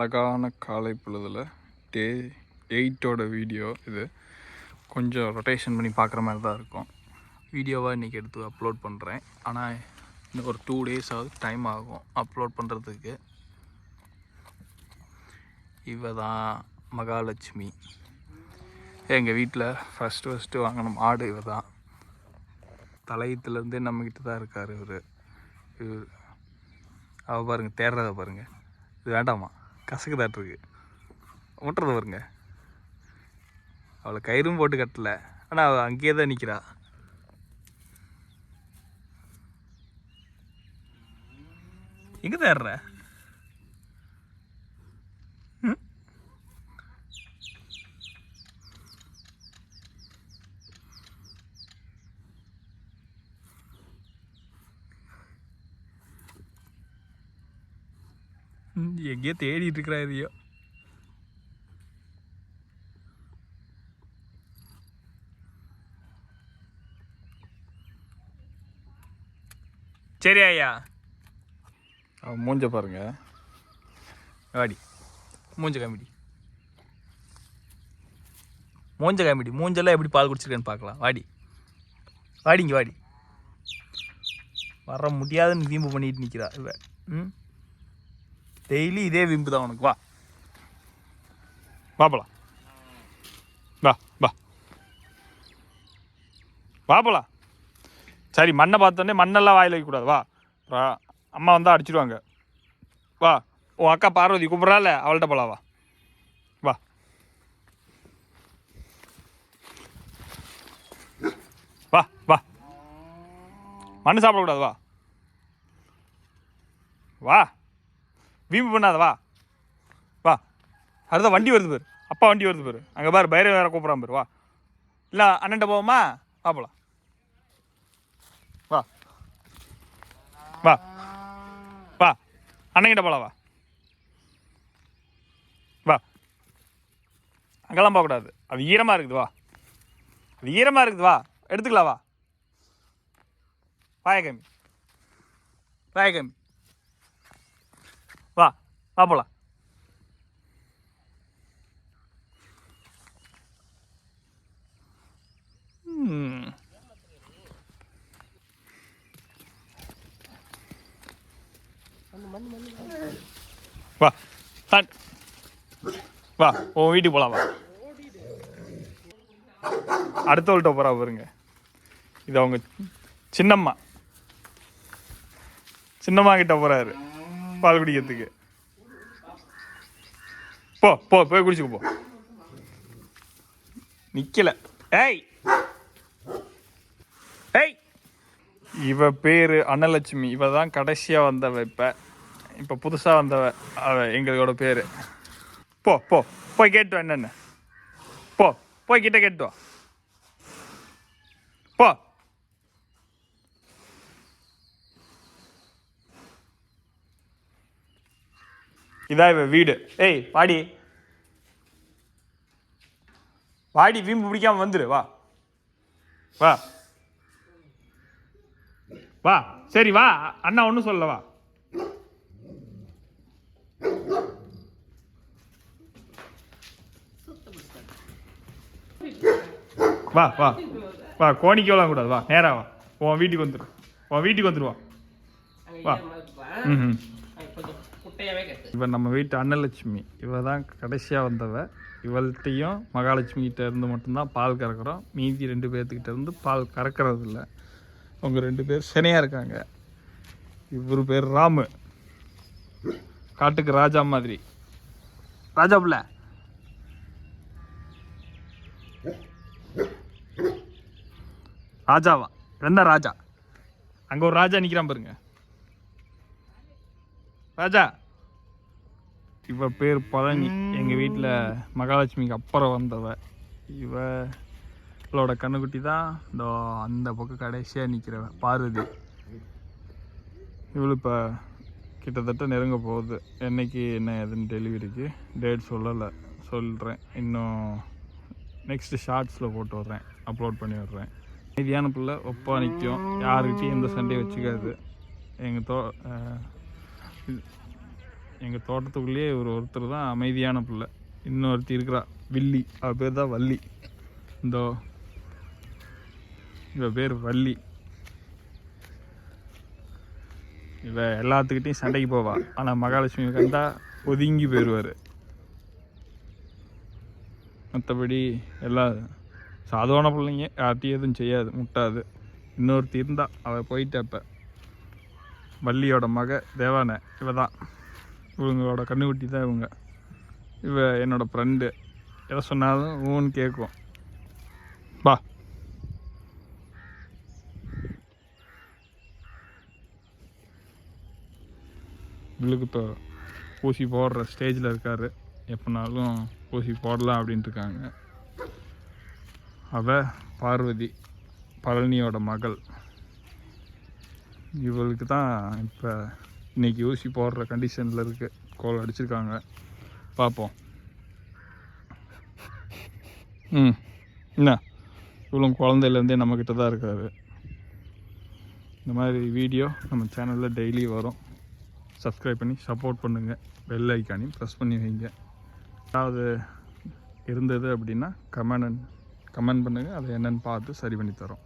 அழகான காலை பொழுதில் டே 8ஓட வீடியோ இது. கொஞ்சம் ரொட்டேஷன் பண்ணி பார்க்குற மாதிரி தான் இருக்கும். வீடியோவாக இன்றைக்கி எடுத்து அப்லோட் பண்ணுறேன். ஆனால் இன்னும் ஒரு 2 days டைம் ஆகும் அப்லோட் பண்ணுறதுக்கு. இவ தான் மகாலட்சுமி. எங்கள் வீட்டில் ஃபஸ்ட்டு வாங்கின மாடு இவ தான். தலையத்துலேருந்தே நம்மக்கிட்ட தான் இருக்கார் இவர். அவள் பாருங்கள், தேடுறத பாருங்கள். இது வேண்டாமா, கசக்குதாட்டிருக்கு, முட்டுறது பாருங்க. அவளை கயிறும் போட்டு கட்டலை, ஆனால் அவள் அங்கேயே தான் நிற்கிறா. எங்கே தேடுற? எங்கேயோ தேடிட்டு இருக்கிறா இதையோ. சரி ஐயா, அவன் மூஞ்ச பாருங்க. வாடி, மூஞ்ச காமிடி, மூஞ்ச காமிடி. மூஞ்செல்லாம் எப்படி பால் குடிச்சிருக்கேன்னு பார்க்கலாம். வாடி வாடிங்க, வாடி. வர முடியாதுன்னு வீம்பு பண்ணிட்டு நிற்கிறா இவ. டெய்லி இதே வீம்பு தான் உனக்கு. வா வாப்பலாம், வா வா வாப்பலாம். சரி, மண்ணை பார்த்தோன்னே மண்ணெல்லாம் வாயில் வைக்கக்கூடாது. வா, அம்மா வந்தால் அடிச்சிடுவாங்க. வா, உன் அக்கா பார்வதி கூப்பிட்றால, அவள்கிட்ட போகலாம். வா வா வா வா. மண்ணு சாப்பிடக்கூடாது. வா வா, வீம்பு பண்ணாத. வா வா. அடுத்த வண்டி வருது பேர், அப்பா வண்டி வருது பேர். அங்கே பாரு, பைரவ வேற கூப்பிட்றான் பேர். வா, இல்லை அண்ணன்ட்ட போவோமா? வா போகலாம். வா வா வா, அண்ணங்கிட்ட போகலாம். வா வா. அங்கெல்லாம் போகக்கூடாது, அது ஈரமாக இருக்குது. வா, அது ஈரமாக இருக்குது. வா, எடுத்துக்கலாம். வா, வாயக்கம்மி, வாயக்கம்மி. வா வா போகலாம். வா வா, உன் வீட்டுக்கு போகலாம். வா, அடுத்தவள்கிட்ட போகிறா பாருங்க. இது அவங்க சின்னம்மா. சின்னம்மா கிட்ட போகிறாரு பால் குடிக்கிறதுக்கு. போ போ, போய் குடிச்சுக்க போ. நிற்கலை. ஏய் ஏய். இவ பேர் அன்னலட்சுமி. இவ தான் கடைசியாக வந்தவ. இப்போ புதுசாக வந்தவ எங்களோட பேர். போ போ, போய் கேட்டு வா என்னென்ன. போ போய் கிட்ட கேட்டு வா. போ. இதான் இவ வீடு. ஏய் வாடி வாடி, வீம்பு பிடிக்காம வந்துரு. வா வா வா. சரி வா, அண்ணா ஒன்றும் சொல்லல. வா வா வா வா. கோணிக்கு வரலாம் கூடாது. வா, நேராக வா. உன் வீட்டுக்கு வந்துடு, உன் வீட்டுக்கு வந்துடுவா. வா. இவன் நம்ம வீட்டு அன்னலட்சுமி. இவ தான் கடைசியாக வந்தவ. இவள்கிட்டையும் மகாலட்சுமி கிட்ட இருந்து மட்டும்தான் பால் கறக்கிறோம். மீதி 2 பேர்த்துக்கிட்ட இருந்து பால் கறக்கிறது இல்லை. அவங்க 2 பேர் சினையாக இருக்காங்க. இவர் பேர் ராமு, காட்டுக்கு ராஜா மாதிரி. ராஜா புள்ள, ராஜாவா? என்ன ராஜா? அங்கே ஒரு ராஜா நிற்கிறான் பாருங்க, ராஜா. இவ பேர் பழனி. எங்கள் வீட்டில் மகாலட்சுமிக்கு அப்புறம் வந்தவ. இவளோட கண்ணுக்குட்டி தான் இந்த அந்த பக்கம் கடைசியாக நிற்கிறவ பார்வதி. இவளு இப்போ கிட்டத்தட்ட நெருங்க போகுது. என்னைக்கு என்ன எதுன்னு டெலிவரிக்கு டேட் சொல்லலை. சொல்கிறேன், இன்னும் நெக்ஸ்ட்டு ஷார்ட்ஸில் போட்டு வர்றேன், அப்லோட் பண்ணி விட்றேன். மீதியான பிள்ளை ஒப்பா நிற்கும், யாருக்கிட்டையும் எந்த சண்டையும் வச்சுக்காது. எங்கள் எங்கள் தோட்டத்துக்குள்ளேயே ஒருத்தர் தான் அமைதியான பிள்ளை. இன்னொருத்தி இருக்கிறா வில்லி, அவள் பேர் தான் வள்ளி. இந்தோ இவ பேர் வள்ளி. இவ எல்லாத்துக்கிட்டையும் சண்டைக்கு போவா. ஆனால் மகாலட்சுமி கண்டா ஒதுங்கி போயிடுவார். மற்றபடி எல்லாம் சாதாரண பிள்ளைங்க, யார்ட்டையும் எதுவும் செய்யாது, முட்டாது. இன்னொருத்தி இருந்தா, அவள் போயிட்டப்ப. வள்ளியோட மக தேவானை இவ தான். இவங்களோட கண்ணுக்குட்டி தான் இவங்க. இவ என்னோட ஃப்ரெண்டு. எதை சொன்னாலும் ஊன்னு கேட்கும். பா இவளுக்கு இப்போ ஊசி போடுற ஸ்டேஜில் இருக்கார். எப்போனாலும் ஊசி போடலாம் அப்படின்ட்டு இருக்காங்க. அவ பார்வதி, பழனியோட மகள். இவளுக்கு தான் இப்போ இன்றைக்கி ஊசி போடுற கண்டிஷனில் இருக்குது. கோல் அடிச்சிருக்காங்க, பார்ப்போம். என்ன இவ்வளோ குழந்தையிலேருந்தே நம்மக்கிட்ட தான் இருக்காரு. இந்த மாதிரி வீடியோ நம்ம சேனலில் டெய்லி வரும். சப்ஸ்கிரைப் பண்ணி சப்போர்ட் பண்ணுங்கள். பெல் ஐக்கானையும் ப்ரெஸ் பண்ணி வைங்க. ஏதாவது இருந்தது அப்படின்னா கமெண்ட் பண்ணுங்கள். அதை என்னென்னு பார்த்து சரி பண்ணி தரோம்.